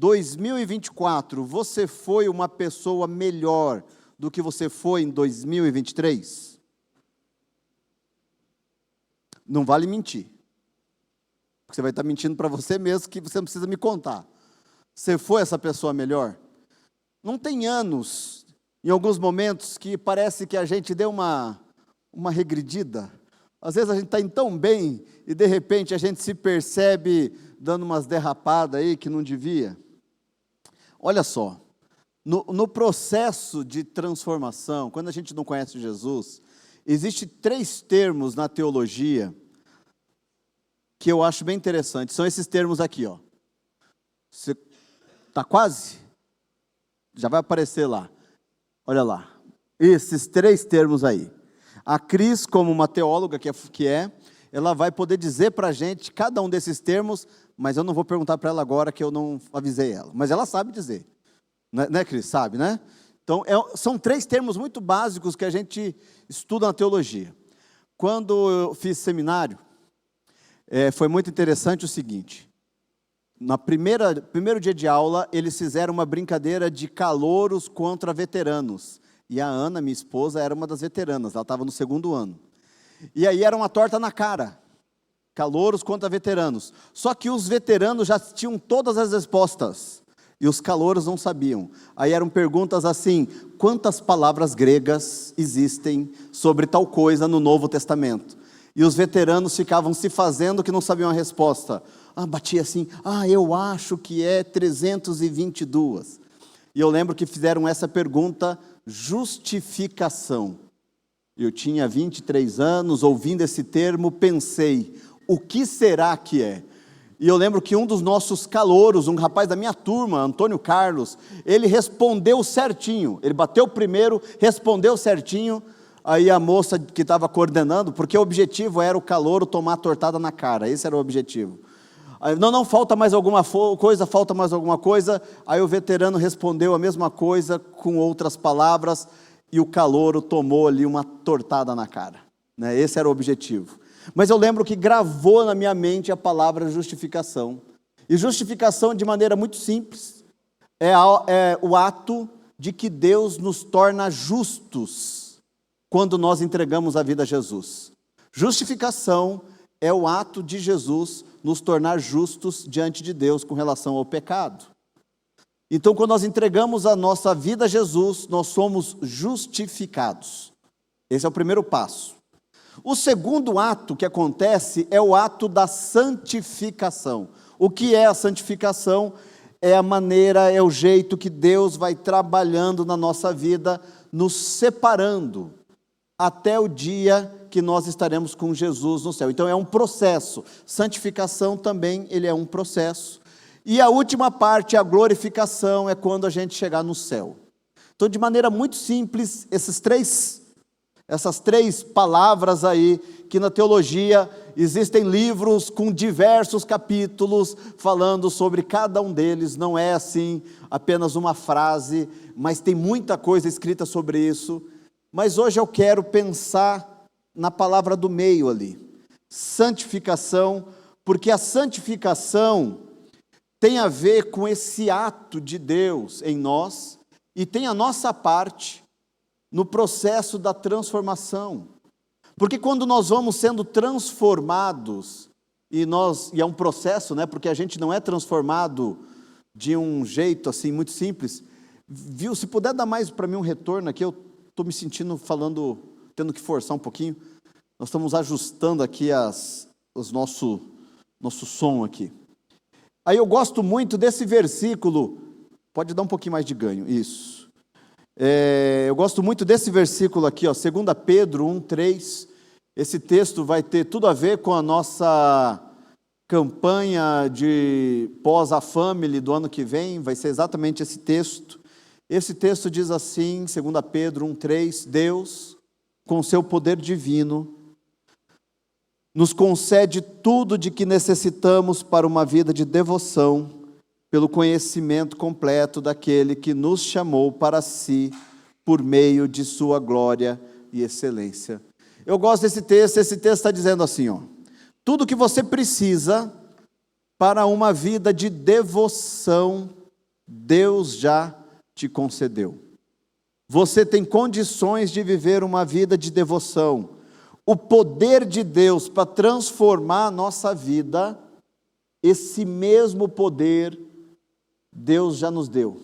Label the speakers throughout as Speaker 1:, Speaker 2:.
Speaker 1: 2024, você foi uma pessoa melhor do que você foi em 2023? Não vale mentir. Porque você vai estar mentindo para você mesmo, que você não precisa me contar. Você foi essa pessoa melhor? Não tem anos, em alguns momentos, que parece que a gente deu uma regredida. Às vezes a gente está indo tão bem, e de repente a gente se percebe dando umas derrapadas aí que não devia. Olha só, no processo de transformação, quando a gente não conhece Jesus, existem 3 termos na teologia que eu acho bem interessante. São esses termos aqui, ó. Você está quase? Já vai aparecer lá. Olha lá. Esses 3 termos aí. A Cris, como uma teóloga ela vai poder dizer para a gente cada um desses termos, mas eu não vou perguntar para ela agora, que eu não avisei ela. Mas ela sabe dizer. Né, Cris? Sabe, né? Então, são 3 termos muito básicos que a gente estuda na teologia. Quando eu fiz seminário, foi muito interessante o seguinte. No primeiro dia de aula, eles fizeram uma brincadeira de calouros contra veteranos. E a Ana, minha esposa, era uma das veteranas, ela estava no 2º ano. E aí era uma torta na cara. Calouros contra veteranos. Só que os veteranos já tinham todas as respostas. E os calouros não sabiam. Aí eram perguntas assim: quantas palavras gregas existem sobre tal coisa no Novo Testamento? E os veteranos ficavam se fazendo que não sabiam a resposta. Batia assim: eu acho que é 322. E eu lembro que fizeram essa pergunta, justificação. Eu tinha 23 anos, ouvindo esse termo, pensei, o que será que é? E eu lembro que um dos nossos calouros, um rapaz da minha turma, Antônio Carlos, ele respondeu certinho. Ele bateu primeiro, respondeu certinho. Aí a moça que estava coordenando, porque o objetivo era o calouro tomar tortada na cara, esse era o objetivo. Aí, não, falta mais alguma coisa. Aí o veterano respondeu a mesma coisa com outras palavras, e o calouro tomou ali uma tortada na cara. Né? Esse era o objetivo. Mas eu lembro que gravou na minha mente a palavra justificação. E justificação, de maneira muito simples, é o ato de que Deus nos torna justos quando nós entregamos a vida a Jesus. Justificação é o ato de Jesus nos tornar justos diante de Deus com relação ao pecado. Então, quando nós entregamos a nossa vida a Jesus, nós somos justificados. Esse é o primeiro passo. O segundo ato que acontece é o ato da santificação. O que é a santificação? É a maneira, é o jeito que Deus vai trabalhando na nossa vida, nos separando até o dia que nós estaremos com Jesus no céu. Então é um processo. Santificação também, ele é um processo. E a última parte, a glorificação, é quando a gente chegar no céu. Então, de maneira muito simples, essas três palavras aí, que na teologia existem livros com diversos capítulos falando sobre cada um deles. Não é assim apenas uma frase, mas tem muita coisa escrita sobre isso. Mas hoje eu quero pensar na palavra do meio ali, santificação, porque a santificação tem a ver com esse ato de Deus em nós, e tem a nossa parte no processo da transformação. Porque quando nós vamos sendo transformados, e é um processo, né? Porque a gente não é transformado de um jeito assim muito simples. Viu? Se puder dar mais para mim um retorno aqui, eu estou me sentindo tendo que forçar um pouquinho. Nós estamos ajustando aqui nosso som aqui. Aí eu gosto muito desse versículo, pode dar um pouquinho mais de ganho, isso. Eu gosto muito desse versículo aqui, 2 Pedro 1:3. Esse texto vai ter tudo a ver com a nossa campanha de pós-a-family do ano que vem, vai ser exatamente esse texto. Esse texto diz assim, 2 Pedro 1:3, Deus, com seu poder divino, nos concede tudo de que necessitamos para uma vida de devoção, pelo conhecimento completo daquele que nos chamou para si, por meio de sua glória e excelência. Eu gosto desse texto, esse texto está dizendo assim, tudo que você precisa para uma vida de devoção Deus já te concedeu. Você tem condições de viver uma vida de devoção. O poder de Deus para transformar a nossa vida, esse mesmo poder, Deus já nos deu.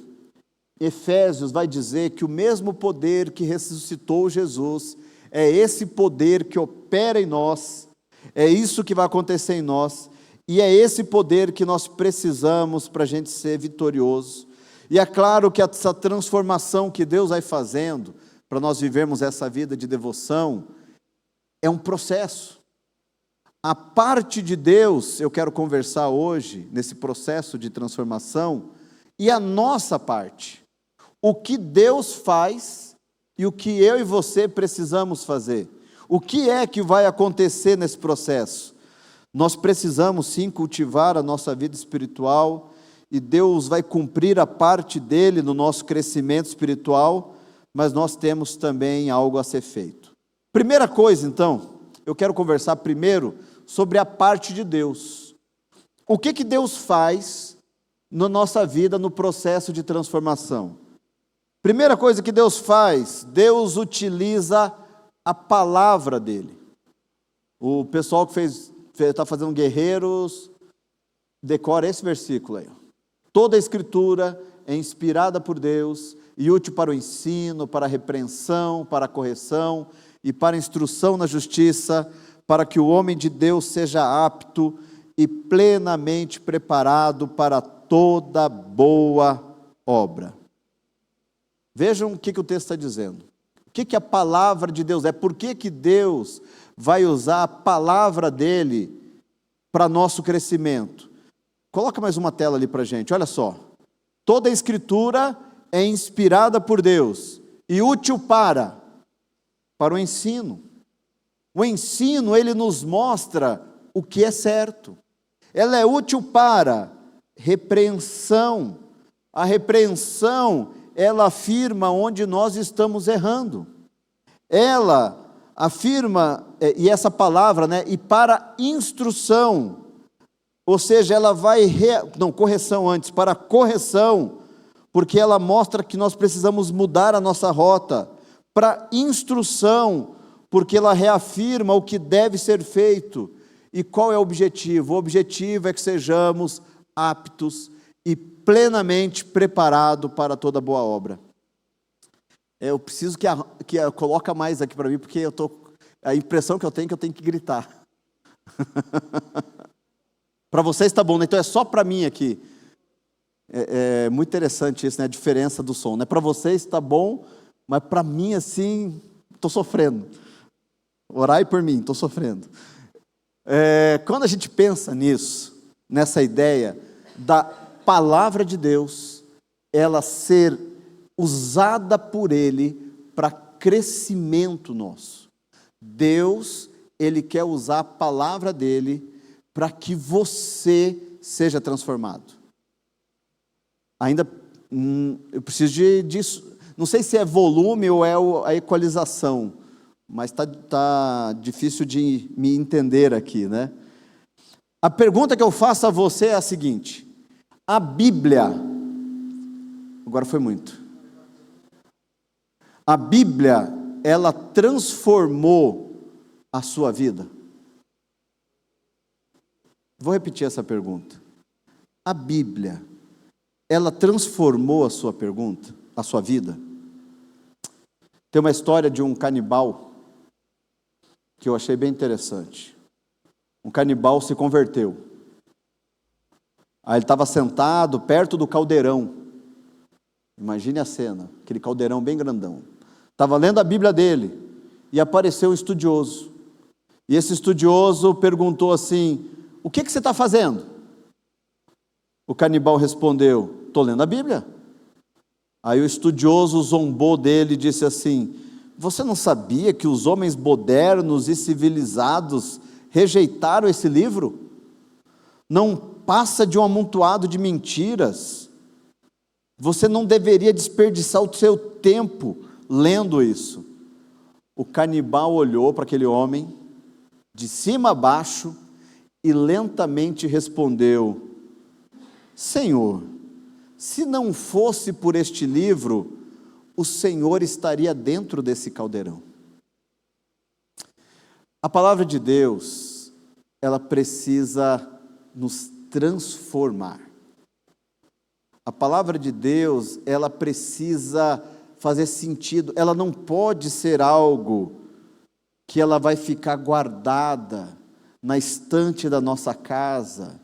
Speaker 1: Efésios vai dizer que o mesmo poder que ressuscitou Jesus, é esse poder que opera em nós, é isso que vai acontecer em nós, e é esse poder que nós precisamos para a gente ser vitorioso. E é claro que essa transformação que Deus vai fazendo, para nós vivermos essa vida de devoção, é um processo. A parte de Deus, eu quero conversar hoje, nesse processo de transformação, e a nossa parte. O que Deus faz e o que eu e você precisamos fazer. O que é que vai acontecer nesse processo? Nós precisamos sim cultivar a nossa vida espiritual e Deus vai cumprir a parte dele no nosso crescimento espiritual, mas nós temos também algo a ser feito. Primeira coisa então, eu quero conversar primeiro sobre a parte de Deus. O que Deus faz na nossa vida no processo de transformação? Primeira coisa que Deus faz, Deus utiliza a palavra dele. O pessoal que está fazendo guerreiros, decora esse versículo aí. Toda a escritura é inspirada por Deus e útil para o ensino, para a repreensão, para a correção e para a instrução na justiça, para que o homem de Deus seja apto e plenamente preparado para toda boa obra. Vejam o que o texto está dizendo. O que a palavra de Deus é? Por que Deus vai usar a palavra dele para nosso crescimento? Coloca mais uma tela ali para a gente, olha só. Toda a escritura é inspirada por Deus e útil para o ensino. O ensino, ele nos mostra o que é certo. Ela é útil para repreensão. A repreensão, ela afirma onde nós estamos errando. Ela afirma, e essa palavra, e para instrução, ou seja, ela vai, correção antes, para correção, porque ela mostra que nós precisamos mudar a nossa rota. Para instrução, porque ela reafirma o que deve ser feito. E qual é o objetivo? O objetivo é que sejamos aptos e plenamente preparados para toda boa obra. Eu preciso que coloca mais aqui para mim, porque a impressão que eu tenho que gritar. Para vocês está bom, né? Então é só para mim aqui. É muito interessante isso, né? A diferença do som. Para vocês está bom, mas para mim assim, estou sofrendo. Orai por mim, estou sofrendo. Quando a gente pensa nisso, nessa ideia da palavra de Deus, ela ser usada por Ele para crescimento nosso. Deus, Ele quer usar a palavra dEle para que você seja transformado. Ainda, eu preciso disso, não sei se é volume ou é a equalização, mas está difícil de me entender aqui, né? A pergunta que eu faço a você é a seguinte: a Bíblia, agora foi muito, a Bíblia, ela transformou a sua vida? Vou repetir essa pergunta. A Bíblia, ela transformou a sua vida? Tem uma história de um canibal que eu achei bem interessante. Um canibal se converteu. Aí ele estava sentado perto do caldeirão. Imagine a cena, aquele caldeirão bem grandão. Estava lendo a Bíblia dele e apareceu um estudioso. E esse estudioso perguntou assim: o que você está fazendo? O canibal respondeu: estou lendo a Bíblia. Aí o estudioso zombou dele e disse assim: você não sabia que os homens modernos e civilizados rejeitaram esse livro? Não passa de um amontoado de mentiras. Você não deveria desperdiçar o seu tempo lendo isso. O canibal olhou para aquele homem, de cima a baixo, e lentamente respondeu: Senhor, Se não fosse por este livro, o Senhor estaria dentro desse caldeirão. A palavra de Deus, ela precisa nos transformar. A palavra de Deus, ela precisa fazer sentido, ela não pode ser algo que ela vai ficar guardada na estante da nossa casa,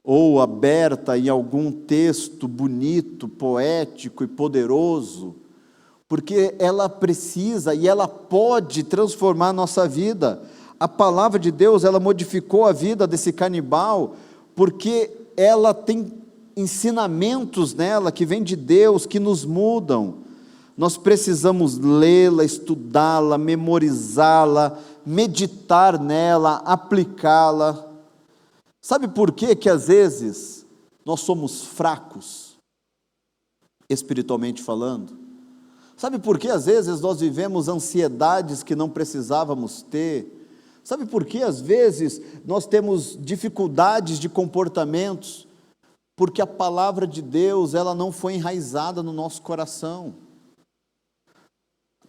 Speaker 1: ou aberta em algum texto bonito, poético e poderoso, porque ela precisa e ela pode transformar a nossa vida. A palavra de Deus, ela modificou a vida desse canibal, porque ela tem ensinamentos nela que vêm de Deus, que nos mudam. Nós precisamos lê-la, estudá-la, memorizá-la, meditar nela, aplicá-la. Sabe por quê que às vezes nós somos fracos, espiritualmente falando? Sabe por que às vezes nós vivemos ansiedades que não precisávamos ter? Sabe por que às vezes nós temos dificuldades de comportamentos? Porque a palavra de Deus, ela não foi enraizada no nosso coração.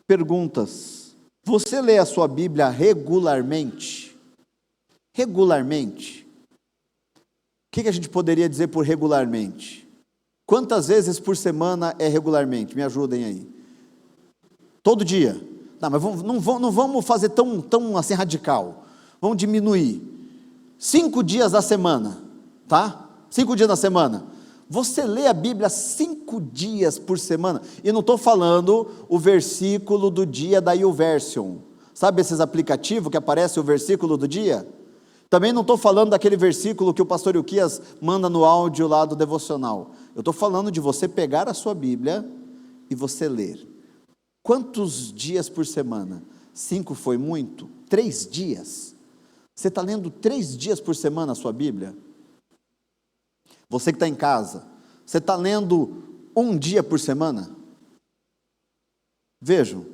Speaker 1: Perguntas: você lê a sua Bíblia regularmente? Regularmente? O que a gente poderia dizer por regularmente? Quantas vezes por semana é regularmente? Me ajudem aí. Todo dia? Não, mas não vamos fazer tão assim radical. Vamos diminuir. 5 dias da semana, tá? 5 dias na semana. Você lê a Bíblia 5 dias por semana? E não estou falando o versículo do dia da YouVersion. Sabe esses aplicativos que aparece o versículo do dia? Também não estou falando daquele versículo que o pastor Ilquias manda no áudio lá do devocional. Eu estou falando de você pegar a sua Bíblia e você ler. Quantos dias por semana? 5 foi muito? 3 dias? Você está lendo 3 dias por semana a sua Bíblia? Você que está em casa, você está lendo 1 dia por semana? Vejam,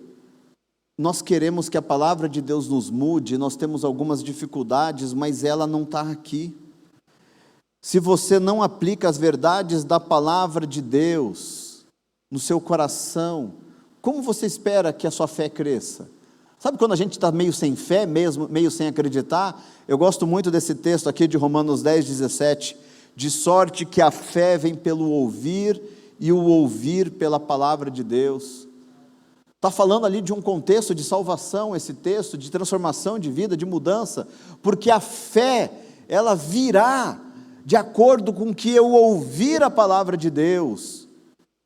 Speaker 1: nós queremos que a palavra de Deus nos mude, nós temos algumas dificuldades, mas ela não está aqui. Se você não aplica as verdades da palavra de Deus no seu coração, como você espera que a sua fé cresça? Sabe quando a gente está meio sem fé, meio sem acreditar? Eu gosto muito desse texto aqui de Romanos 10:17, de sorte que a fé vem pelo ouvir, e o ouvir pela palavra de Deus. Está falando ali de um contexto de salvação, esse texto, de transformação de vida, de mudança, porque a fé, ela virá de acordo com que eu ouvir a palavra de Deus.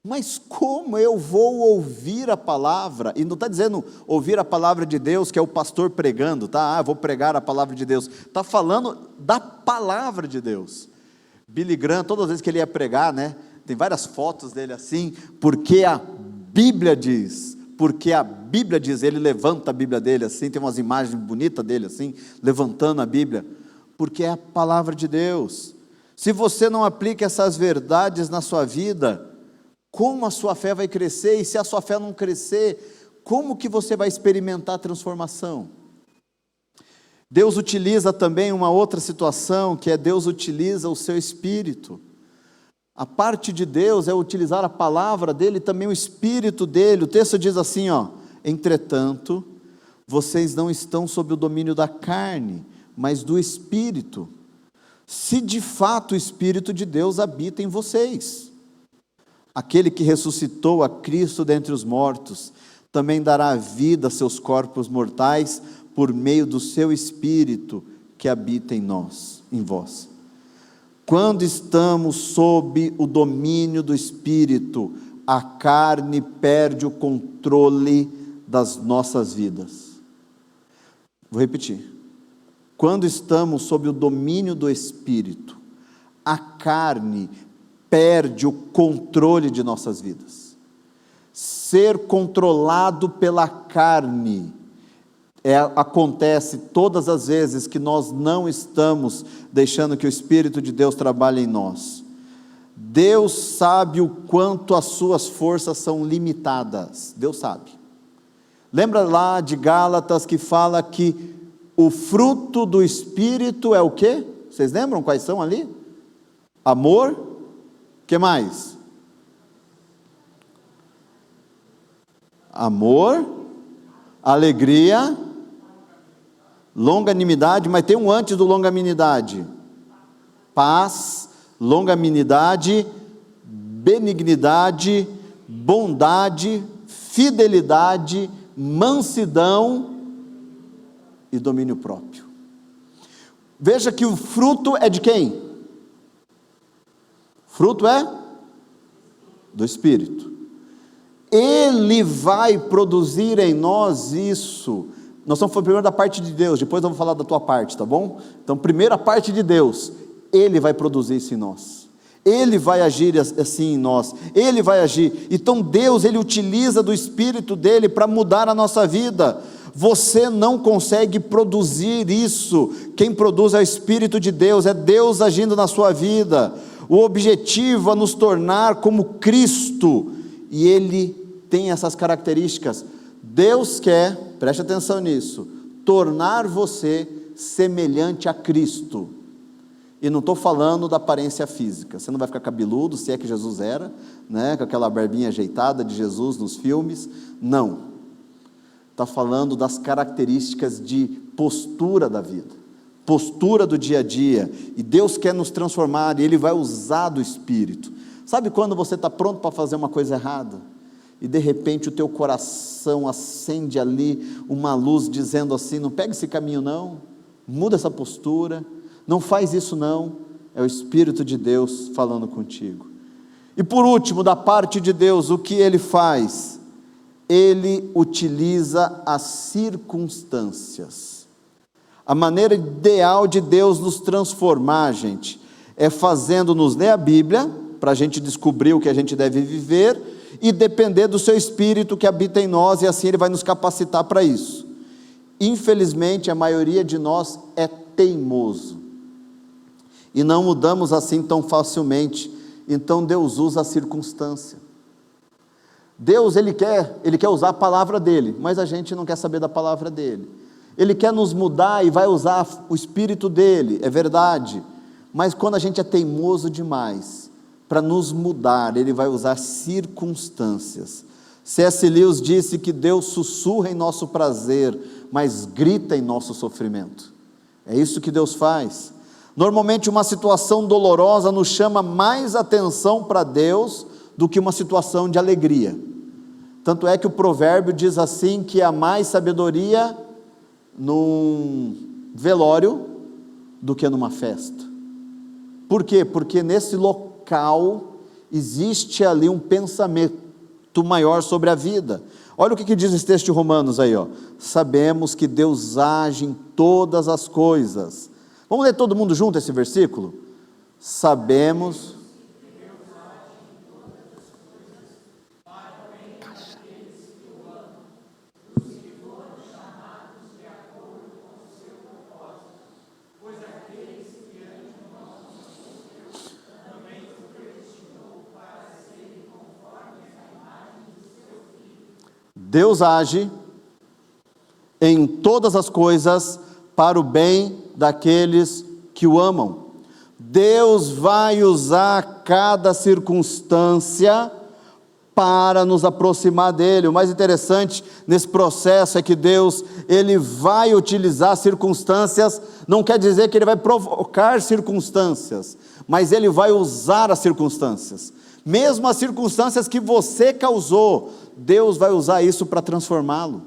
Speaker 1: Mas como eu vou ouvir a palavra? E não está dizendo ouvir a palavra de Deus, que é o pastor pregando, tá? Eu vou pregar a palavra de Deus. Está falando da palavra de Deus. Billy Graham, todas as vezes que ele ia pregar, né? Tem várias fotos dele assim, porque a Bíblia diz, ele levanta a Bíblia dele assim, tem umas imagens bonitas dele assim, levantando a Bíblia, porque é a palavra de Deus. Se você não aplica essas verdades na sua vida, como a sua fé vai crescer? E se a sua fé não crescer, como que você vai experimentar a transformação? Deus utiliza também uma outra situação, que é Deus utiliza o seu Espírito. A parte de Deus é utilizar a palavra dele, também o Espírito dele. O texto diz assim, entretanto, vocês não estão sob o domínio da carne, mas do Espírito, se de fato o Espírito de Deus habita em vocês. Aquele que ressuscitou a Cristo dentre os mortos, também dará vida a seus corpos mortais, por meio do seu Espírito que habita em nós, em vós. Quando estamos sob o domínio do Espírito, a carne perde o controle das nossas vidas. Vou repetir. Quando estamos sob o domínio do Espírito, a carne perde o controle de nossas vidas. Ser controlado pela carne acontece todas as vezes que nós não estamos deixando que o Espírito de Deus trabalhe em nós. Deus sabe o quanto as suas forças são limitadas. Deus sabe. Lembra lá de Gálatas que fala que o fruto do Espírito é o quê? Vocês lembram quais são ali? Amor, que mais? amor, alegria, longanimidade, mas tem um antes do longanimidade: paz, longanimidade, benignidade, bondade, fidelidade, mansidão e domínio próprio. Veja que o fruto é de quem? Fruto é do Espírito. Ele vai produzir em nós isso. Nós estamos falando primeiro da parte de Deus, depois eu vou falar da tua parte, tá bom? Então, primeiro a parte de Deus, Ele vai produzir isso em nós. Ele vai agir assim em nós, Ele vai agir. Então Deus, Ele utiliza do Espírito dEle para mudar a nossa vida. Você não consegue produzir isso. Quem produz é o Espírito de Deus, é Deus agindo na sua vida. O objetivo é nos tornar como Cristo, e Ele tem essas características. Deus quer, preste atenção nisso, tornar você semelhante a Cristo. E não estou falando da aparência física. Você não vai ficar cabeludo, se é que Jesus era, né, com aquela barbinha ajeitada de Jesus nos filmes. Não. Está falando das características de postura da vida, postura do dia a dia. E Deus quer nos transformar, e Ele vai usar do Espírito. Sabe quando você está pronto para fazer uma coisa errada? E de repente o teu coração acende ali uma luz dizendo assim: não pega esse caminho não, muda essa postura, não faz isso não. É o Espírito de Deus falando contigo. E por último, da parte de Deus, o que Ele faz? Ele utiliza as circunstâncias. A maneira ideal de Deus nos transformar, gente, é fazendo-nos ler a Bíblia, para a gente descobrir o que a gente deve viver, e depender do seu Espírito que habita em nós, e assim Ele vai nos capacitar para isso. Infelizmente, a maioria de nós é teimoso, e não mudamos assim tão facilmente. Então Deus usa a circunstância. Deus, Ele quer usar a palavra dEle, mas a gente não quer saber da palavra dEle. Ele quer nos mudar e vai usar o Espírito dEle, é verdade, mas quando a gente é teimoso demais, para nos mudar, Ele vai usar circunstâncias. C.S. Lewis disse que Deus sussurra em nosso prazer, mas grita em nosso sofrimento. É isso que Deus faz. Normalmente uma situação dolorosa nos chama mais atenção para Deus do que uma situação de alegria. Tanto é que o provérbio diz assim, que há mais sabedoria num velório do que numa festa. Por quê? Porque nesse local existe ali um pensamento maior sobre a vida. Olha o que diz esse texto de Romanos aí, ó. Sabemos que Deus age em todas as coisas. Vamos ler todo mundo junto esse versículo? Sabemos. Deus age em todas as coisas para o bem daqueles que o amam. Deus vai usar cada circunstância para nos aproximar dEle. O mais interessante nesse processo é que Deus, Ele vai utilizar circunstâncias, não quer dizer que Ele vai provocar circunstâncias, mas Ele vai usar as circunstâncias. Mesmo as circunstâncias que você causou, Deus vai usar isso para transformá-lo.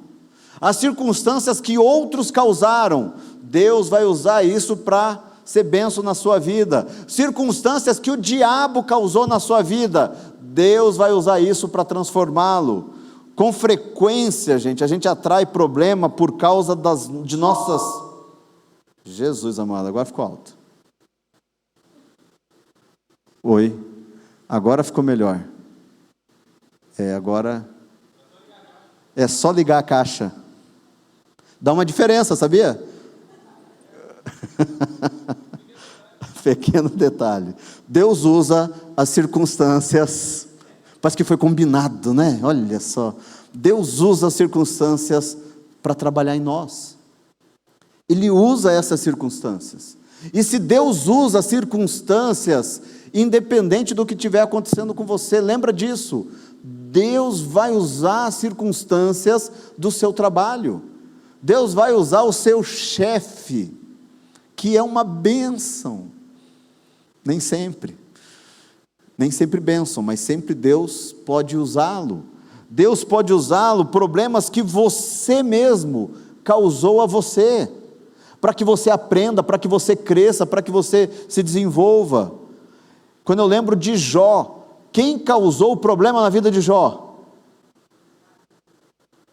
Speaker 1: As circunstâncias que outros causaram, Deus vai usar isso para ser bênção na sua vida. Circunstâncias que o diabo causou na sua vida, Deus vai usar isso para transformá-lo. Com frequência, gente, a gente atrai problema por causa de nossas... Jesus amado, agora ficou alto. Oi, agora ficou melhor. Agora é só ligar a caixa. Dá uma diferença, sabia? Pequeno detalhe. Deus usa as circunstâncias, parece que foi combinado, né? Olha só. Deus usa as circunstâncias para trabalhar em nós. Ele usa essas circunstâncias. E se Deus usa as circunstâncias, independente do que estiver acontecendo com você, lembra disso. Deus vai usar as circunstâncias do seu trabalho. Deus vai usar o seu chefe, que é uma bênção. Nem sempre bênção, mas sempre Deus pode usá-lo. Deus pode usá-lo, problemas que você mesmo causou a você, para que você aprenda, para que você cresça, para que você se desenvolva. Quando eu lembro de Jó, quem causou o problema na vida de Jó?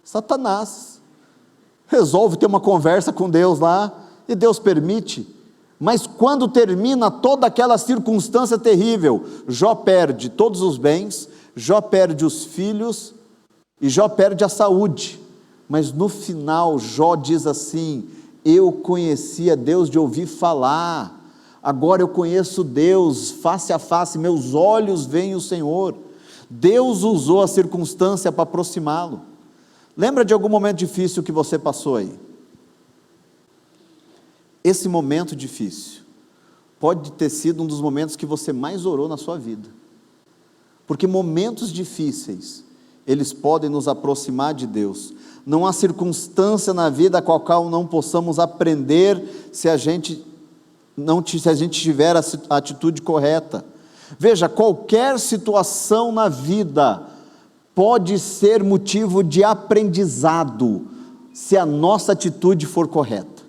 Speaker 1: Satanás. Resolve ter uma conversa com Deus lá, e Deus permite. Mas quando termina toda aquela circunstância terrível, Jó perde todos os bens, Jó perde os filhos, e Jó perde a saúde. Mas no final, Jó diz assim: eu conhecia Deus de ouvir falar, agora eu conheço Deus face a face, meus olhos veem o Senhor. Deus usou a circunstância para aproximá-lo. Lembra de algum momento difícil que você passou aí? Esse momento difícil pode ter sido um dos momentos que você mais orou na sua vida, porque momentos difíceis, eles podem nos aproximar de Deus. Não há circunstância na vida a qual não possamos aprender se a gente tiver a atitude correta. Veja, qualquer situação na vida pode ser motivo de aprendizado, se a nossa atitude for correta.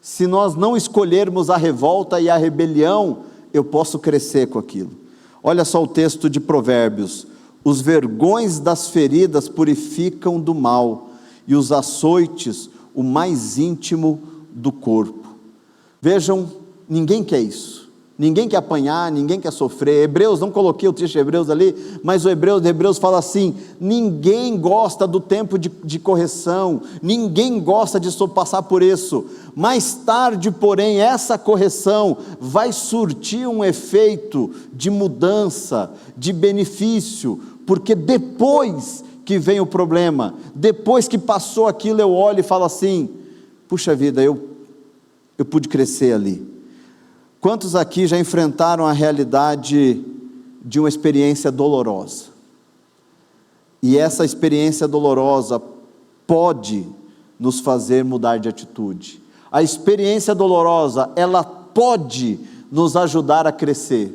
Speaker 1: Se nós não escolhermos a revolta e a rebelião, eu posso crescer com aquilo. Olha só o texto de Provérbios: os vergões das feridas purificam do mal, e os açoites o mais íntimo do corpo. Vejam, ninguém quer isso, ninguém quer apanhar, ninguém quer sofrer. Hebreus, não coloquei o texto de Hebreus ali, mas o Hebreus fala assim: ninguém gosta do tempo de correção, ninguém gosta de passar por isso. Mais tarde, porém, essa correção vai surtir um efeito de mudança, de benefício, porque depois que vem o problema, depois que passou aquilo, eu olho e falo assim: puxa vida, eu pude crescer ali. Quantos aqui já enfrentaram a realidade de uma experiência dolorosa? E essa experiência dolorosa pode nos fazer mudar de atitude. A experiência dolorosa, ela pode nos ajudar a crescer,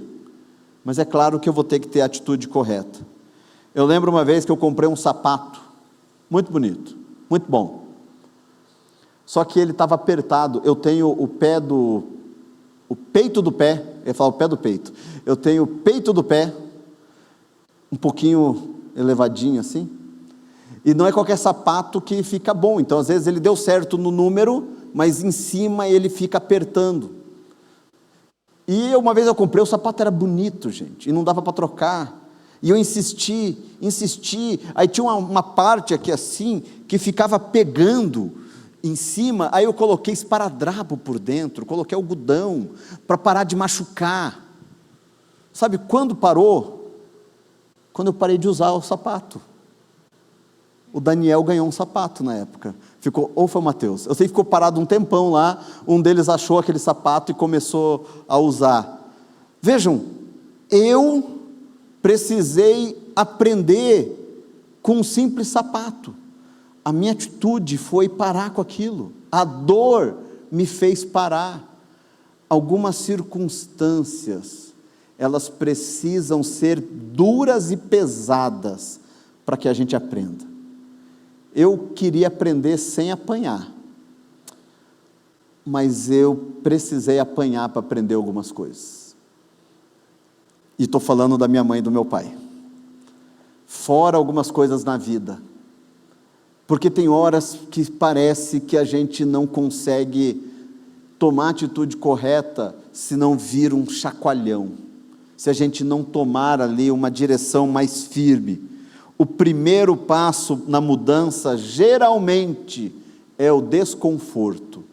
Speaker 1: mas é claro que eu vou ter que ter a atitude correta. Eu lembro uma vez que eu comprei um sapato, muito bonito, muito bom, só que ele estava apertado. Eu tenho o peito do pé, eu ia falar o pé do peito, eu tenho o peito do pé um pouquinho elevadinho assim, e não é qualquer sapato que fica bom. Então às vezes ele deu certo no número, mas em cima ele fica apertando. E uma vez eu comprei, o sapato era bonito, gente, e não dava para trocar, e eu insisti, aí tinha uma parte aqui assim, que ficava pegando em cima, aí eu coloquei esparadrapo por dentro, coloquei algodão, para parar de machucar. Sabe quando parou? Quando eu parei de usar o sapato. O Daniel ganhou um sapato na época, ou foi o Mateus, eu sei que ficou parado um tempão lá, um deles achou aquele sapato e começou a usar. Vejam, eu precisei aprender com um simples sapato. A minha atitude foi parar com aquilo, a dor me fez parar. Algumas circunstâncias, elas precisam ser duras e pesadas, para que a gente aprenda. Eu queria aprender sem apanhar, mas eu precisei apanhar para aprender algumas coisas, e estou falando da minha mãe e do meu pai, fora algumas coisas na vida, porque tem horas que parece que a gente não consegue tomar a atitude correta, se não vir um chacoalhão, se a gente não tomar ali uma direção mais firme. O primeiro passo na mudança, geralmente, é o desconforto.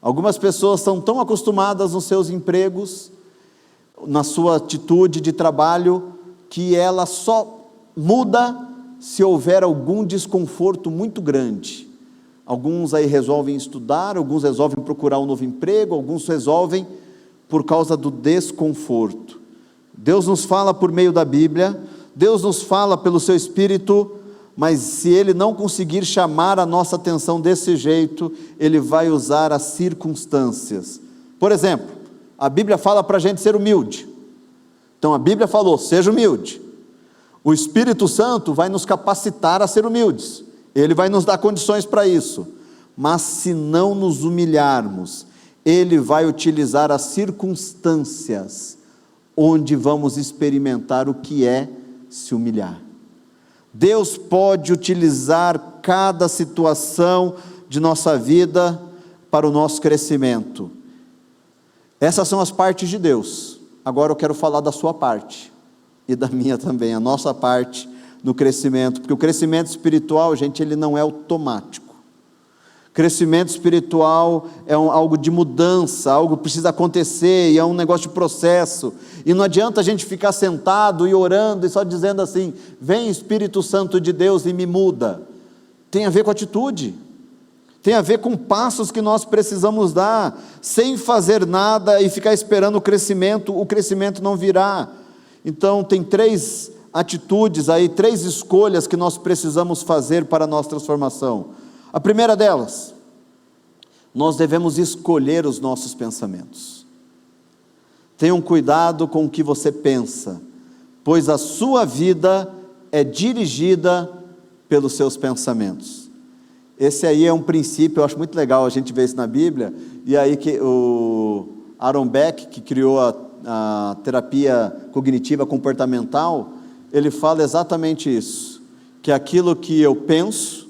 Speaker 1: Algumas pessoas são tão acostumadas nos seus empregos, na sua atitude de trabalho, que ela só muda se houver algum desconforto muito grande. Alguns aí resolvem estudar, alguns resolvem procurar um novo emprego, alguns resolvem por causa do desconforto. Deus nos fala por meio da Bíblia Deus nos fala pelo seu Espírito, mas se Ele não conseguir chamar a nossa atenção desse jeito, Ele vai usar as circunstâncias. Por exemplo, a Bíblia fala para a gente ser humilde. Então a Bíblia falou, seja humilde. O Espírito Santo vai nos capacitar a ser humildes. Ele vai nos dar condições para isso. Mas se não nos humilharmos, Ele vai utilizar as circunstâncias onde vamos experimentar o que é se humilhar. Deus pode utilizar cada situação de nossa vida para o nosso crescimento. Essas são as partes de Deus. Agora eu quero falar da sua parte, e da minha também, a nossa parte no crescimento, porque o crescimento espiritual, gente, ele não é automático. Crescimento espiritual é algo de mudança, algo que precisa acontecer, e é um negócio de processo, e não adianta a gente ficar sentado e orando, e só dizendo assim, vem Espírito Santo de Deus e me muda. Tem a ver com atitude, tem a ver com passos que nós precisamos dar, sem fazer nada e ficar esperando o crescimento não virá. Então tem 3 atitudes aí, 3 escolhas que nós precisamos fazer para a nossa transformação. A primeira delas, nós devemos escolher os nossos pensamentos. Tenham cuidado com o que você pensa, pois a sua vida é dirigida pelos seus pensamentos. Esse aí é um princípio, eu acho muito legal a gente ver isso na Bíblia, e aí que o Aaron Beck, que criou a terapia cognitiva comportamental, ele fala exatamente isso, que aquilo que eu penso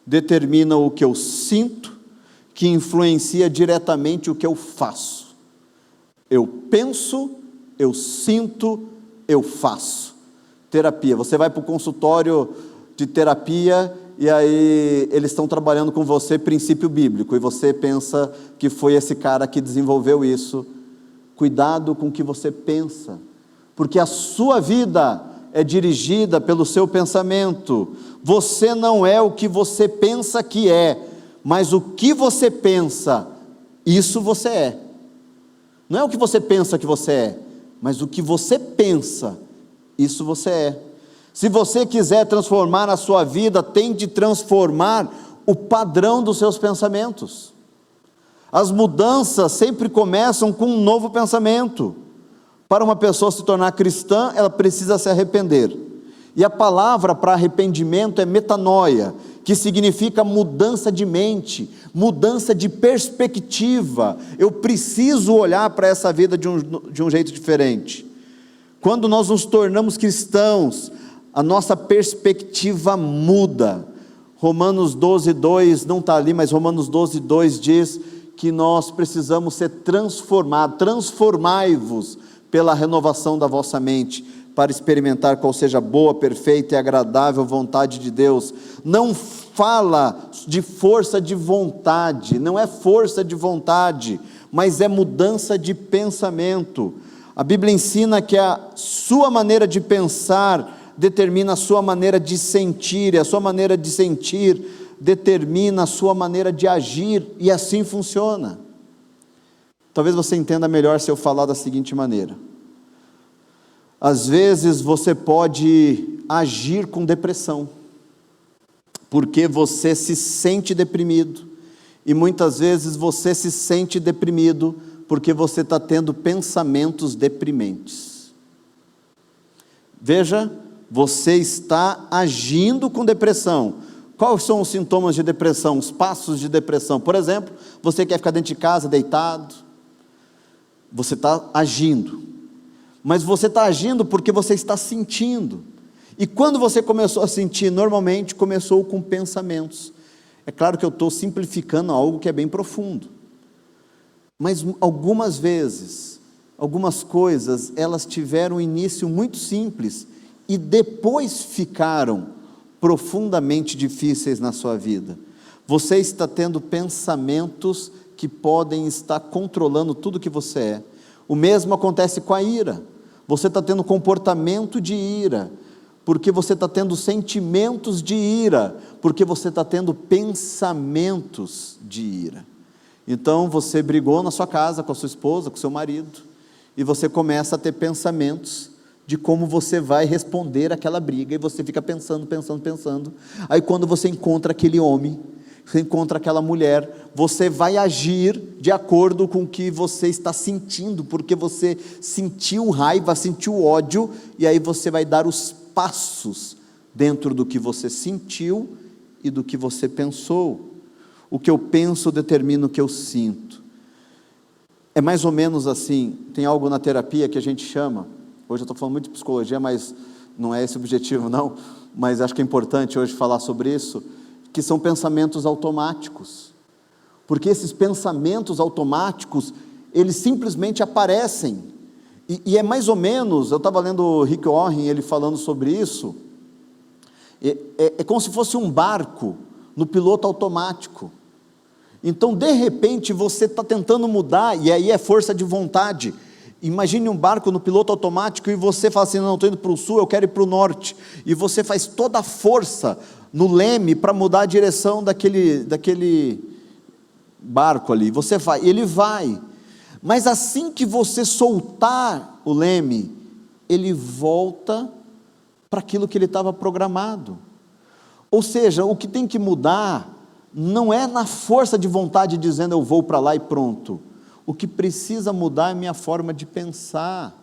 Speaker 1: determina o que eu sinto, que influencia diretamente o que eu faço. Eu penso, eu sinto, eu faço. Terapia, você vai para o consultório de terapia, e aí eles estão trabalhando com você princípio bíblico, e você pensa que foi esse cara que desenvolveu isso. Cuidado com o que você pensa, porque a sua vida é dirigida pelo seu pensamento. Você não é o que você pensa que é, mas o que você pensa, isso você é. Não é o que você pensa que você é, mas o que você pensa, isso você é. Se você quiser transformar a sua vida, tem de transformar o padrão dos seus pensamentos. As mudanças sempre começam com um novo pensamento. Para uma pessoa se tornar cristã, ela precisa se arrepender. E a palavra para arrependimento é metanoia, que significa mudança de mente, mudança de perspectiva. Eu preciso olhar para essa vida de um jeito diferente. Quando nós nos tornamos cristãos, a nossa perspectiva muda. Romanos 12:2, não está ali, mas Romanos 12:2 diz que nós precisamos ser transformados. Transformai-vos pela renovação da vossa mente, para experimentar qual seja a boa, perfeita e agradável vontade de Deus. Não fala de força de vontade, não é força de vontade, mas é mudança de pensamento. A Bíblia ensina que a sua maneira de pensar determina a sua maneira de sentir, e a sua maneira de sentir determina a sua maneira de agir, e assim funciona. Talvez você entenda melhor se eu falar da seguinte maneira. Às vezes você pode agir com depressão, porque você se sente deprimido, e muitas vezes você se sente deprimido porque você está tendo pensamentos deprimentes. Veja, você está agindo com depressão. Quais são os sintomas de depressão, os passos de depressão? Por exemplo, você quer ficar dentro de casa, deitado, você está agindo, mas você está agindo porque você está sentindo, e quando você começou a sentir, normalmente começou com pensamentos. É claro que eu estou simplificando algo que é bem profundo, mas algumas vezes, algumas coisas, elas tiveram um início muito simples, e depois ficaram profundamente difíceis na sua vida. Você está tendo pensamentos que podem estar controlando tudo que você é. O mesmo acontece com a ira. Você está tendo comportamento de ira, porque você está tendo sentimentos de ira, porque você está tendo pensamentos de ira. Então você brigou na sua casa com a sua esposa, com o seu marido, e você começa a ter pensamentos
Speaker 2: de como você vai responder aquela briga, e você fica pensando, aí quando você encontra aquele homem, você encontra aquela mulher, você vai agir de acordo com o que você está sentindo, porque você sentiu raiva, sentiu ódio, e aí você vai dar os passos dentro do que você sentiu e do que você pensou. O que eu penso determina o que eu sinto. É mais ou menos assim. Tem algo na terapia que a gente chama, hoje eu estou falando muito de psicologia, mas não é esse o objetivo não, mas acho que é importante hoje falar sobre isso, que são pensamentos automáticos, porque esses pensamentos automáticos, eles simplesmente aparecem, e é mais ou menos, eu estava lendo o Rick Warren, ele falando sobre isso, é como se fosse um barco no piloto automático. Então de repente você está tentando mudar, e aí é força de vontade. Imagine um barco no piloto automático, e você fala assim, não, estou indo para o sul, eu quero ir para o norte, e você faz toda a força no leme para mudar a direção daquele barco ali, você vai, ele vai, mas assim que você soltar o leme, ele volta para aquilo que ele estava programado. Ou seja, o que tem que mudar não é na força de vontade dizendo eu vou para lá e pronto. O que precisa mudar é a minha forma de pensar.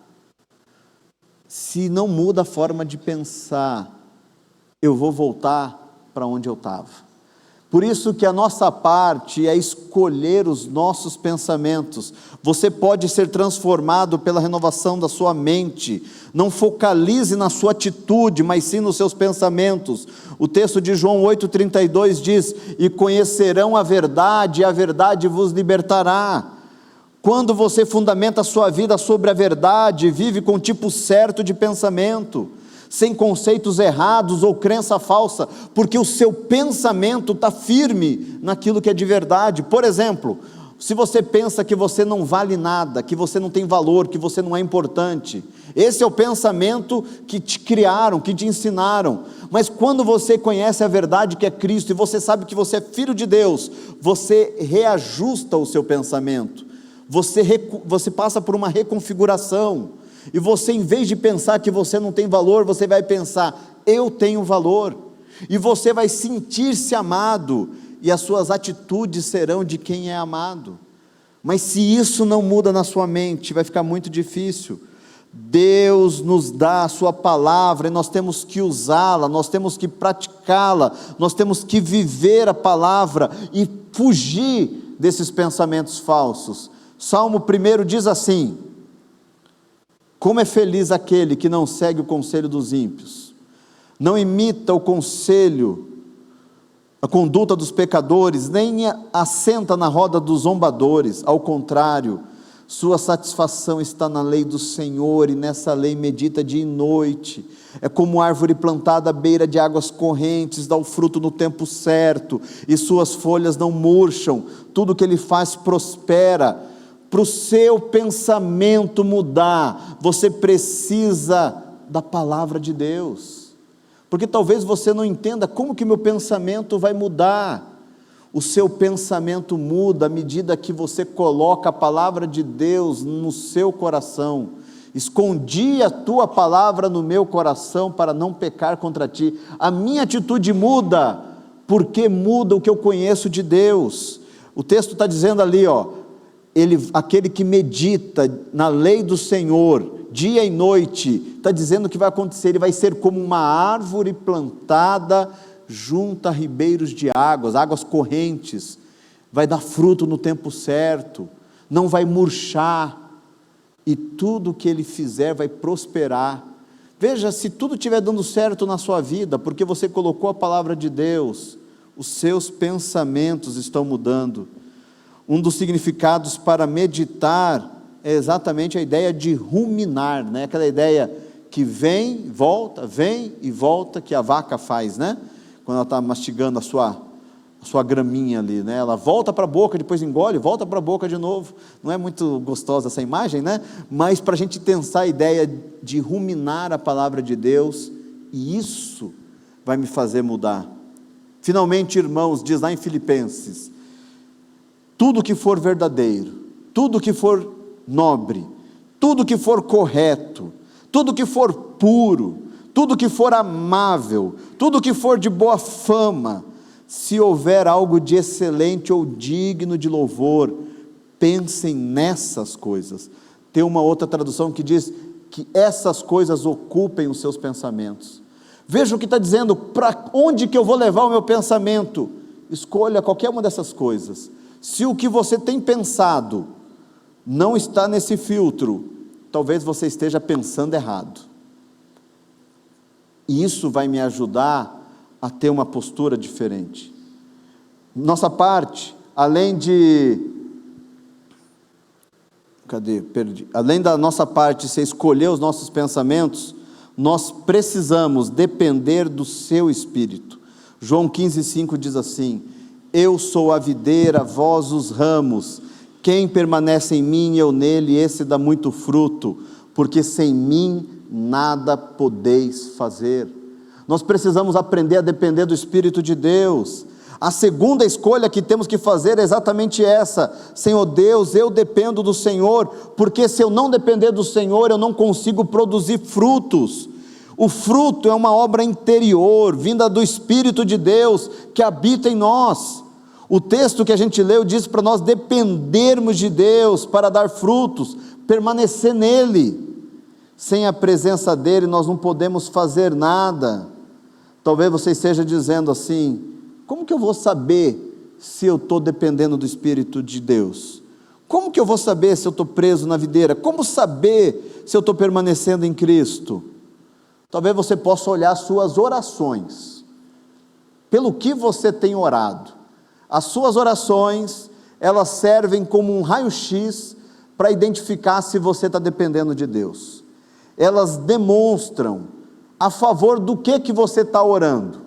Speaker 2: Se não muda a forma de pensar, eu vou voltar para onde eu estava. Por isso que a nossa parte é escolher os nossos pensamentos. Você pode ser transformado pela renovação da sua mente. Não focalize na sua atitude, mas sim nos seus pensamentos. O texto de João 8,32 diz, e conhecerão a verdade, e a verdade vos libertará. Quando você fundamenta a sua vida sobre a verdade, vive com um tipo certo de pensamento, sem conceitos errados ou crença falsa, porque o seu pensamento está firme naquilo que é de verdade. Por exemplo, se você pensa que você não vale nada, que você não tem valor, que você não é importante, esse é o pensamento que te criaram, que te ensinaram. Mas quando você conhece a verdade que é Cristo, e você sabe que você é filho de Deus, você reajusta o seu pensamento, você passa por uma reconfiguração, e você, em vez de pensar que você não tem valor, você vai pensar, eu tenho valor, e você vai sentir-se amado, e as suas atitudes serão de quem é amado. Mas se isso não muda na sua mente, vai ficar muito difícil. Deus nos dá a sua palavra, e nós temos que usá-la, nós temos que praticá-la, nós temos que viver a palavra, e fugir desses pensamentos falsos. Salmo 1 diz assim, como é feliz aquele que não segue o conselho dos ímpios, não imita o conselho, a conduta dos pecadores, nem assenta na roda dos zombadores, ao contrário, sua satisfação está na lei do Senhor, e nessa lei medita dia e noite. É como árvore plantada à beira de águas correntes, dá o fruto no tempo certo, e suas folhas não murcham, tudo que ele faz prospera. Para o seu pensamento mudar, você precisa da palavra de Deus, porque talvez você não entenda como que meu pensamento vai mudar. O seu pensamento muda à medida que você coloca a palavra de Deus no seu coração. Escondi a tua palavra no meu coração para não pecar contra ti. A minha atitude muda, porque muda o que eu conheço de Deus. O texto está dizendo ali, aquele que medita na lei do Senhor, dia e noite, está dizendo o que vai acontecer, ele vai ser como uma árvore plantada junto a ribeiros de águas correntes, vai dar fruto no tempo certo, não vai murchar, e tudo que ele fizer vai prosperar. Veja, se tudo estiver dando certo na sua vida, porque você colocou a palavra de Deus, os seus pensamentos estão mudando. Um dos significados para meditar é exatamente a ideia de ruminar, né? Aquela ideia que vem e volta, que a vaca faz, né? Quando ela está mastigando a sua graminha ali, né? Ela volta para a boca, depois engole, volta para a boca de novo. Não é muito gostosa essa imagem, né? Mas para a gente pensar a ideia de ruminar a palavra de Deus, e isso vai me fazer mudar. Finalmente, irmãos, diz lá em Filipenses, tudo que for verdadeiro, tudo que for nobre, tudo que for correto, tudo que for puro, tudo que for amável, tudo que for de boa fama, se houver algo de excelente ou digno de louvor, pensem nessas coisas. Tem uma outra tradução que diz que essas coisas ocupem os seus pensamentos. Veja o que está dizendo: para onde que eu vou levar o meu pensamento? Escolha qualquer uma dessas coisas. Se o que você tem pensado não está nesse filtro, talvez você esteja pensando errado. E isso vai me ajudar a ter uma postura diferente. Nossa parte, além da nossa parte ser escolher os nossos pensamentos, nós precisamos depender do seu Espírito. João 15,5 diz assim: eu sou a videira, vós os ramos, quem permanece em mim e eu nele, esse dá muito fruto, porque sem mim nada podeis fazer. Nós precisamos aprender a depender do Espírito de Deus. A segunda escolha que temos que fazer é exatamente essa: Senhor Deus, eu dependo do Senhor, porque se eu não depender do Senhor, eu não consigo produzir frutos. O fruto é uma obra interior, vinda do Espírito de Deus, que habita em nós. O texto que a gente leu diz para nós dependermos de Deus para dar frutos, permanecer nele. Sem a presença dele nós não podemos fazer nada. Talvez você esteja dizendo assim: como que eu vou saber se eu estou dependendo do Espírito de Deus? Como que eu vou saber se eu estou preso na videira? Como saber se eu estou permanecendo em Cristo? Talvez você possa olhar as suas orações, pelo que você tem orado. As suas orações, elas servem como um raio-x para identificar se você está dependendo de Deus. Elas demonstram a favor do que você está orando.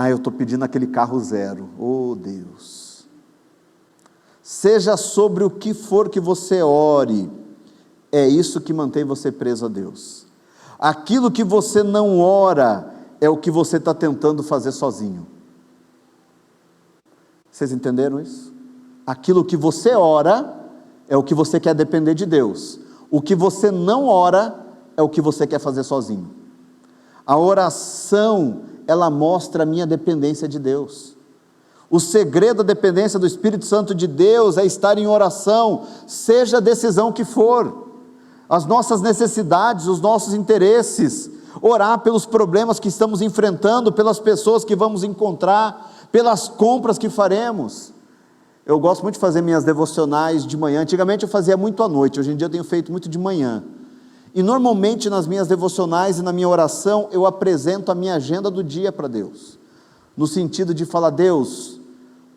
Speaker 2: Eu estou pedindo aquele carro zero. Oh Deus! Seja sobre o que for que você ore, é isso que mantém você preso a Deus. Aquilo que você não ora, é o que você está tentando fazer sozinho. Vocês entenderam isso? Aquilo que você ora, é o que você quer depender de Deus. O que você não ora, é o que você quer fazer sozinho. A oração, ela mostra a minha dependência de Deus. O segredo da dependência do Espírito Santo de Deus é estar em oração, seja a decisão que for. As nossas necessidades, os nossos interesses, orar pelos problemas que estamos enfrentando, pelas pessoas que vamos encontrar, pelas compras que faremos. Eu gosto muito de fazer minhas devocionais de manhã. Antigamente eu fazia muito à noite, hoje em dia eu tenho feito muito de manhã. E normalmente nas minhas devocionais e na minha oração, eu apresento a minha agenda do dia para Deus. No sentido de falar: Deus,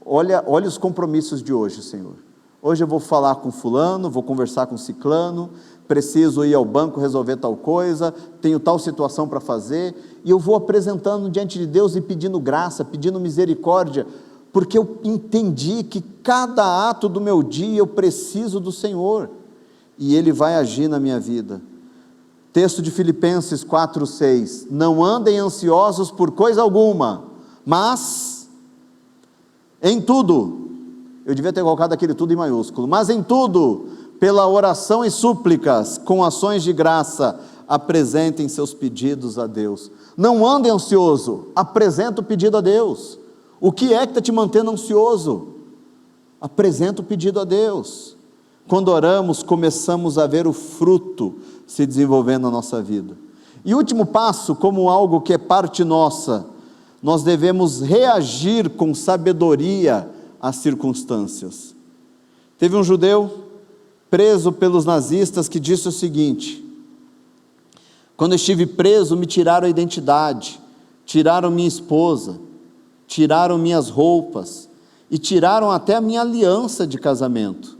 Speaker 2: olha os compromissos de hoje, Senhor. Hoje eu vou falar com fulano, vou conversar com ciclano, preciso ir ao banco resolver tal coisa, tenho tal situação para fazer, e eu vou apresentando diante de Deus e pedindo graça, pedindo misericórdia, porque eu entendi que cada ato do meu dia eu preciso do Senhor, e Ele vai agir na minha vida. Texto de Filipenses 4:6, não andem ansiosos por coisa alguma, mas em tudo, eu devia ter colocado aquele tudo em maiúsculo, mas em tudo, pela oração e súplicas, com ações de graça, apresentem seus pedidos a Deus. Não ande ansioso, apresenta o pedido a Deus. O que é que está te mantendo ansioso? Apresenta o pedido a Deus. Quando oramos, começamos a ver o fruto se desenvolvendo na nossa vida. E último passo, como algo que é parte nossa, nós devemos reagir com sabedoria às circunstâncias. Teve um judeu preso pelos nazistas que disse o seguinte: quando eu estive preso, me tiraram a identidade, tiraram minha esposa, tiraram minhas roupas, e tiraram até a minha aliança de casamento,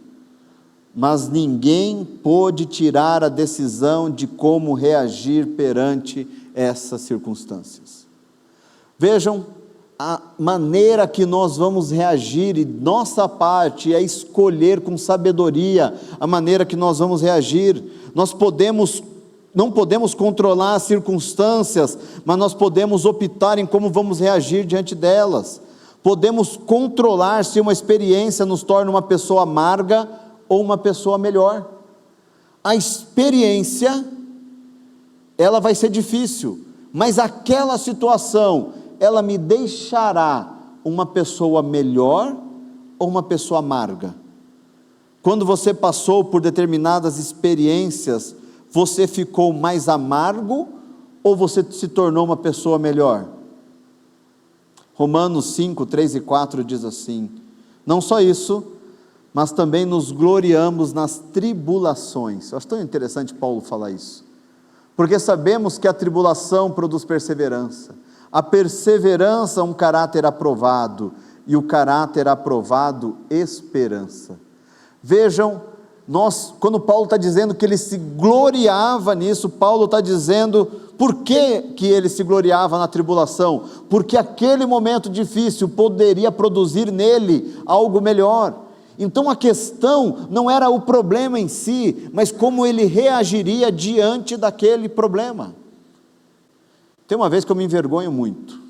Speaker 2: mas ninguém pôde tirar a decisão de como reagir perante essas circunstâncias. Vejam a maneira que nós vamos reagir, e nossa parte é escolher com sabedoria a maneira que nós vamos reagir. Não podemos controlar as circunstâncias, mas nós podemos optar em como vamos reagir diante delas. Podemos controlar se uma experiência nos torna uma pessoa amarga ou uma pessoa melhor. a experiência, ela vai ser difícil, mas aquela situação, ela me deixará uma pessoa melhor ou uma pessoa amarga? Quando você passou por determinadas experiências, você ficou mais amargo ou você se tornou uma pessoa melhor? Romanos 5, 3 e 4 diz assim: não só isso, mas também nos gloriamos nas tribulações. Eu acho tão interessante Paulo falar isso, porque sabemos que a tribulação produz perseverança, a perseverança um caráter aprovado, e o caráter aprovado esperança. Vejam, quando Paulo está dizendo que ele se gloriava nisso, Paulo está dizendo por que ele se gloriava na tribulação, porque aquele momento difícil poderia produzir nele algo melhor. Então a questão não era o problema em si, mas como ele reagiria diante daquele problema. Tem uma vez que eu me envergonho muito,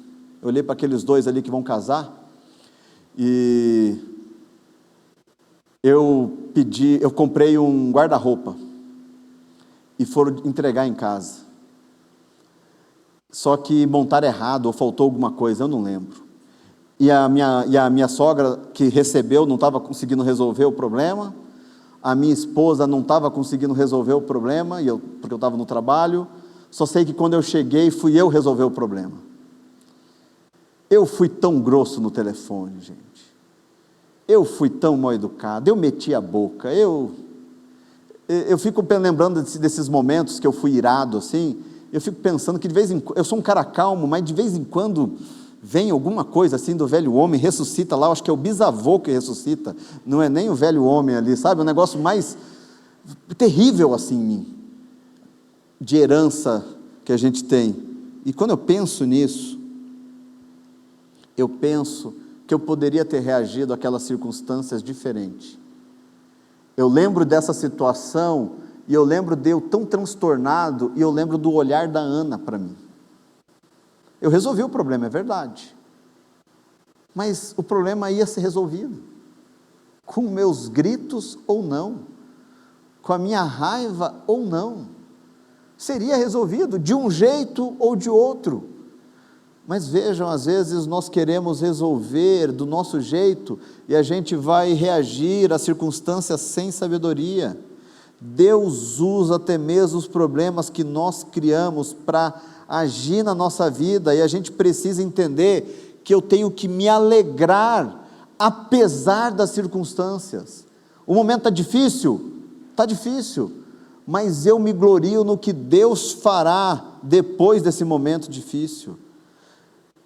Speaker 2: eu olhei para aqueles dois ali que vão casar, e eu comprei um guarda-roupa, e foram entregar em casa, só que montaram errado, ou faltou alguma coisa, eu não lembro, e a minha sogra que recebeu não estava conseguindo resolver o problema, a minha esposa não estava conseguindo resolver o problema, porque eu estava no trabalho. Só sei que quando eu cheguei, fui eu resolver o problema. Eu fui tão grosso no telefone, gente, eu fui tão mal educado, eu meti a boca, eu fico lembrando desses momentos que eu fui irado assim, eu fico pensando que de vez em quando, eu sou um cara calmo, mas de vez em quando vem alguma coisa assim do velho homem, ressuscita lá, eu acho que é o bisavô que ressuscita, não é nem o velho homem ali, sabe, um negócio mais terrível assim em mim, de herança que a gente tem. E quando eu penso nisso, eu penso que eu poderia ter reagido àquelas circunstâncias diferente. Eu lembro dessa situação, e eu lembro de eu tão transtornado, e eu lembro do olhar da Ana para mim. Eu resolvi o problema, é verdade, mas o problema ia ser resolvido, com meus gritos ou não, com a minha raiva ou não, seria resolvido de um jeito ou de outro. Mas vejam, às vezes nós queremos resolver do nosso jeito, e a gente vai reagir às circunstâncias sem sabedoria. Deus usa até mesmo os problemas que nós criamos para agir na nossa vida, e a gente precisa entender que eu tenho que me alegrar, apesar das circunstâncias. O momento está difícil, mas eu me glorio no que Deus fará depois desse momento difícil.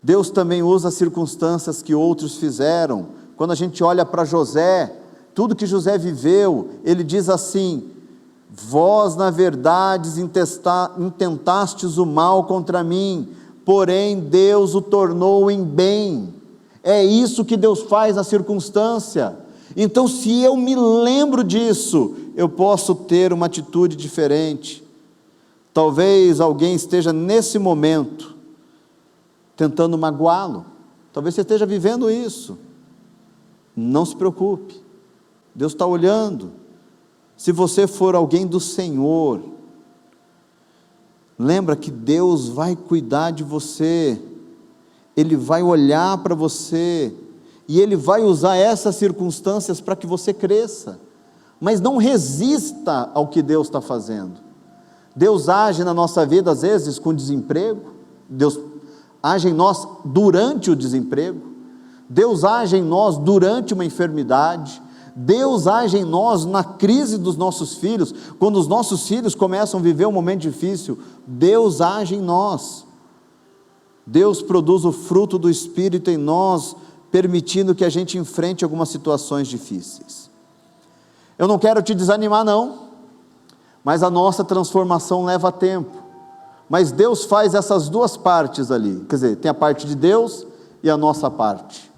Speaker 2: Deus também usa as circunstâncias que outros fizeram. Quando a gente olha para José, tudo que José viveu, ele diz assim: vós na verdade intentastes o mal contra mim, porém Deus o tornou em bem. É isso que Deus faz na circunstância. Então, se eu me lembro disso, eu posso ter uma atitude diferente. Talvez alguém esteja nesse momento tentando magoá-lo, talvez você esteja vivendo isso. Não se preocupe, Deus está olhando. Se você for alguém do Senhor, lembra que Deus vai cuidar de você, Ele vai olhar para você, e Ele vai usar essas circunstâncias para que você cresça. Mas não resista ao que Deus está fazendo. Deus age na nossa vida às vezes com desemprego, Deus age em nós durante o desemprego, Deus age em nós durante uma enfermidade, Deus age em nós na crise dos nossos filhos, quando os nossos filhos começam a viver um momento difícil, Deus age em nós. Deus produz o fruto do Espírito em nós, permitindo que a gente enfrente algumas situações difíceis. Eu não quero te desanimar não, mas a nossa transformação leva tempo, mas Deus faz essas duas partes ali, quer dizer, tem a parte de Deus e a nossa parte.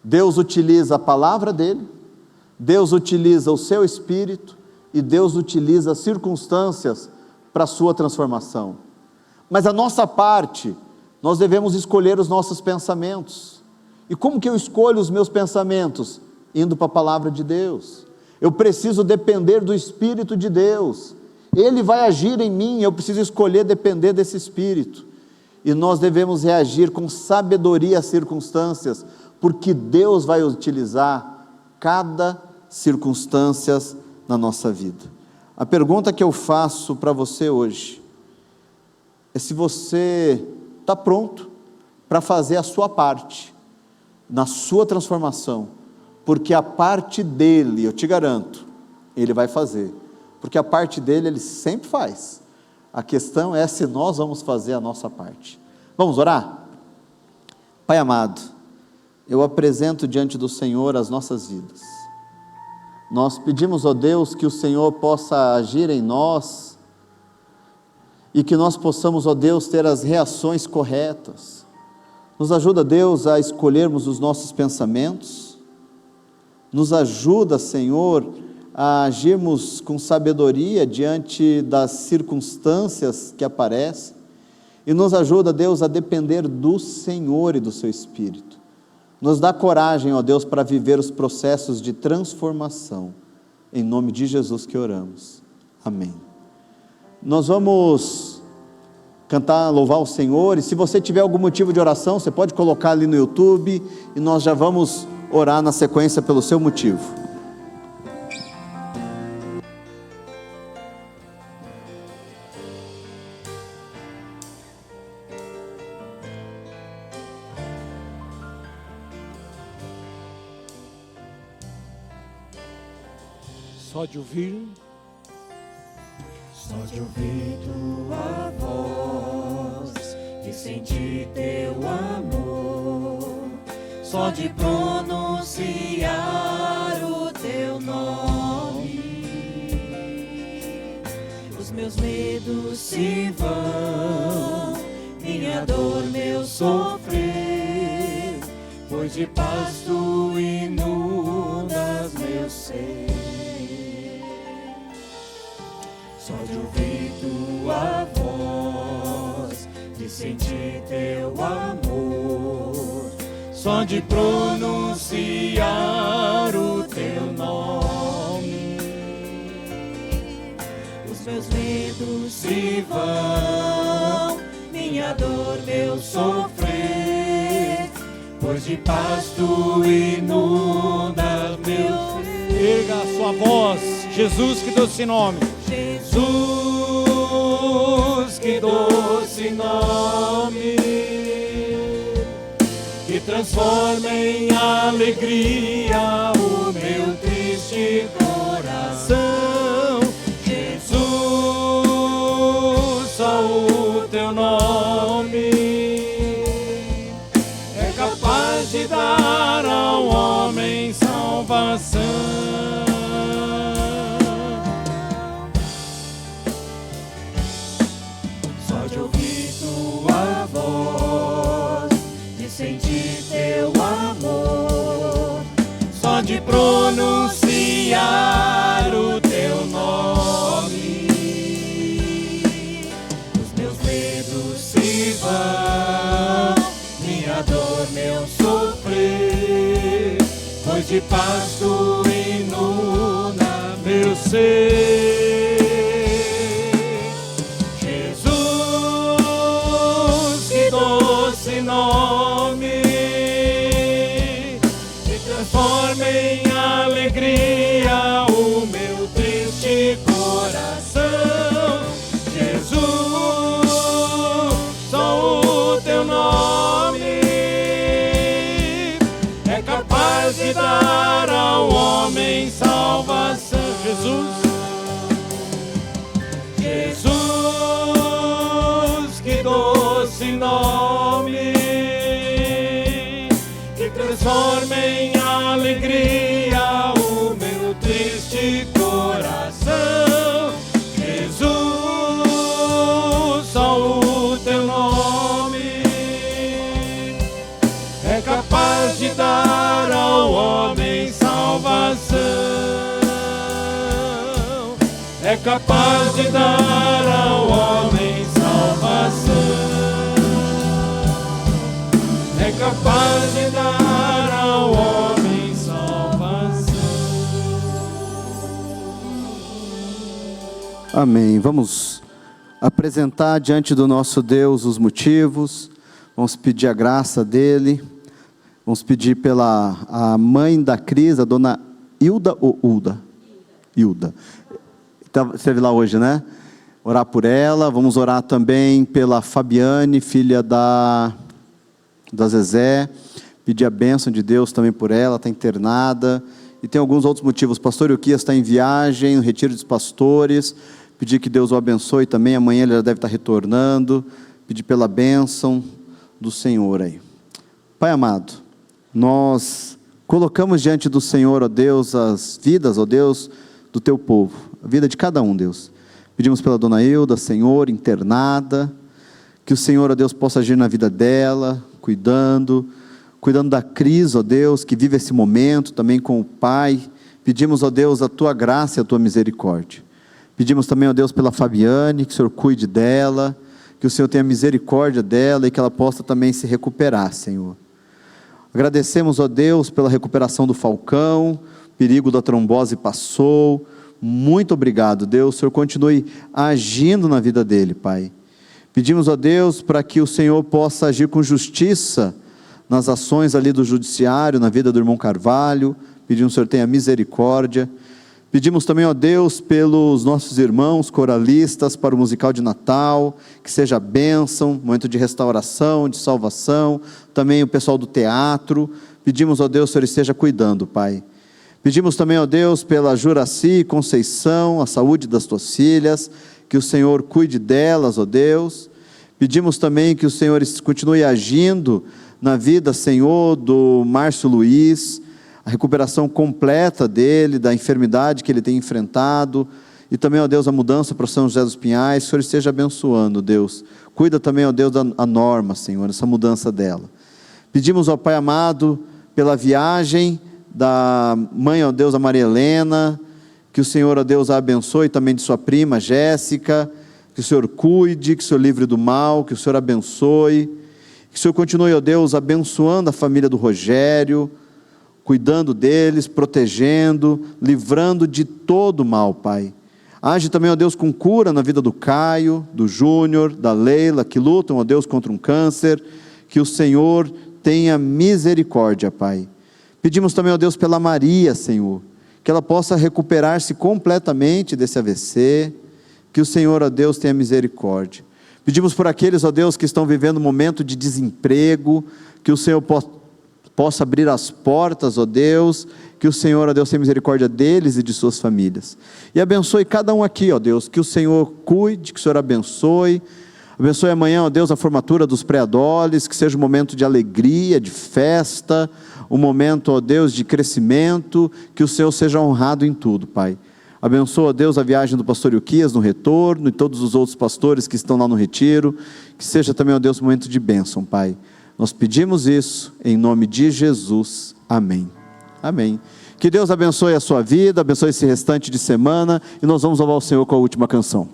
Speaker 2: Deus utiliza a palavra dEle, Deus utiliza o seu Espírito, e Deus utiliza as circunstâncias para a sua transformação. Mas a nossa parte, nós devemos escolher os nossos pensamentos. E como que eu escolho os meus pensamentos? Indo para a palavra de Deus. Eu preciso depender do Espírito de Deus. Ele vai agir em mim, eu preciso escolher depender desse Espírito. E nós devemos reagir com sabedoria às circunstâncias, porque Deus vai utilizar cada circunstância na nossa vida. A pergunta que eu faço para você hoje é se você está pronto para fazer a sua parte na sua transformação, porque a parte dele, eu te garanto, ele vai fazer, porque a parte dele ele sempre faz. A questão é se nós vamos fazer a nossa parte. Vamos orar? Pai amado, eu apresento diante do Senhor as nossas vidas. Nós pedimos, ó Deus, que o Senhor possa agir em nós e que nós possamos, ó Deus, ter as reações corretas. Nos ajuda, Deus, a escolhermos os nossos pensamentos. Nos ajuda, Senhor, a agirmos com sabedoria diante das circunstâncias que aparecem. E nos ajuda, Deus, a depender do Senhor e do Seu Espírito. Nos dá coragem, ó Deus, para viver os processos de transformação. Em nome de Jesus que oramos. Amém. Nós vamos cantar, louvar o Senhor, e se você tiver algum motivo de oração, você pode colocar ali no YouTube, e nós já vamos orar na sequência pelo seu motivo.
Speaker 3: Só de ouvir
Speaker 4: tua voz e sentir teu amor, só de pronunciar o teu nome, os meus medos se vão, minha dor, meu sofrer, pois de paz tu inundas meu ser. Só de ouvir tua voz, de sentir teu amor, só de pronunciar o teu nome, os meus medos se vão, minha dor, meu sofrer, pois de paz tu inundas meu ser.
Speaker 3: Erga a sua voz, Jesus, que doce nome.
Speaker 4: Jesus, que doce nome, que transforma em alegria o meu triste coração. Jesus, só o teu nome é capaz de dar ao homem salvação. De pronunciar o teu nome, os meus medos se vão, minha dor, meu sofrer, pois de paz tu inunda meu ser. Jesus, que doce nome, transforma em alegria o meu triste coração. Jesus, só o teu nome é capaz de dar ao homem salvação. Jesus, que doce nome, que transforma em alegria o meu triste coração. Jesus, só o teu nome é capaz de dar ao homem salvação. É capaz de dar ao homem salvação. É capaz de dar ao homem salvação.
Speaker 1: Amém. Vamos apresentar diante do nosso Deus os motivos, vamos pedir a graça dEle, vamos pedir pela a mãe da Cris, a dona Hilda ou Ulda? Hilda. Esteve lá hoje, né? Orar por ela, vamos orar também pela Fabiane, filha da Zezé, pedir a bênção de Deus também por ela, está internada, e tem alguns outros motivos. O pastor Euquias está em viagem, no retiro dos pastores, pedir que Deus o abençoe também, amanhã ele já deve estar retornando, pedir pela bênção do Senhor aí. Pai amado, nós colocamos diante do Senhor, ó Deus, as vidas, ó Deus, do teu povo, a vida de cada um, Deus. Pedimos pela dona Hilda, Senhor, internada, que o Senhor, ó Deus, possa agir na vida dela, cuidando da Cris, ó Deus, que vive esse momento também com o Pai. Pedimos, ó Deus, a tua graça e a tua misericórdia. Pedimos também, ó Deus, pela Fabiane, que o Senhor cuide dela, que o Senhor tenha misericórdia dela e que ela possa também se recuperar, Senhor. Agradecemos, ó Deus, pela recuperação do Falcão, o perigo da trombose passou. Muito obrigado, Deus. O Senhor continue agindo na vida dele, Pai. Pedimos, ó Deus, para que o Senhor possa agir com justiça nas ações ali do judiciário, na vida do irmão Carvalho. Pedimos que o Senhor tenha misericórdia. Pedimos também, ó Deus, pelos nossos irmãos coralistas para o musical de Natal, que seja bênção, momento de restauração, de salvação, também o pessoal do teatro. Pedimos, ó Deus, que o Senhor esteja cuidando, Pai. Pedimos também, ó Deus, pela Juraci e Conceição, a saúde das tuas filhas, que o Senhor cuide delas, ó Deus. Pedimos também que o Senhor continue agindo na vida, Senhor, do Márcio Luiz, a recuperação completa dele, da enfermidade que ele tem enfrentado, e também, ó Deus, a mudança para São José dos Pinhais. Que o Senhor esteja abençoando, Deus. Cuida também, ó Deus, da Norma, Senhor, essa mudança dela. Pedimos, ó Pai amado, pela viagem da mãe, ó Deus, a Maria Helena, que o Senhor, ó Deus, a abençoe, também de sua prima, Jéssica, que o Senhor cuide, que o Senhor livre do mal, que o Senhor abençoe, que o Senhor continue, ó Deus, abençoando a família do Rogério, cuidando deles, protegendo, livrando de todo mal, Pai. Age também, ó Deus, com cura na vida do Caio, do Júnior, da Leila, que lutam, ó Deus, contra um câncer, que o Senhor tenha misericórdia, Pai. Pedimos também, ó Deus, pela Maria, Senhor, que ela possa recuperar-se completamente desse AVC, que o Senhor, ó Deus, tenha misericórdia. Pedimos por aqueles, ó Deus, que estão vivendo um momento de desemprego, que o Senhor possa abrir as portas, ó Deus, que o Senhor, ó Deus, tenha misericórdia deles e de suas famílias. E abençoe cada um aqui, ó Deus, que o Senhor cuide, que o Senhor abençoe. Abençoe amanhã, ó Deus, a formatura dos pré-adoles, que seja um momento de alegria, de festa, um momento, ó Deus, de crescimento, que o Senhor seja honrado em tudo, Pai. Abençoa, ó Deus, a viagem do pastor Euquias no retorno, e todos os outros pastores que estão lá no retiro, que seja também, ó Deus, um momento de bênção, Pai. Nós pedimos isso em nome de Jesus, amém. Amém. Que Deus abençoe a sua vida, abençoe esse restante de semana, e nós vamos louvar o Senhor com a última canção.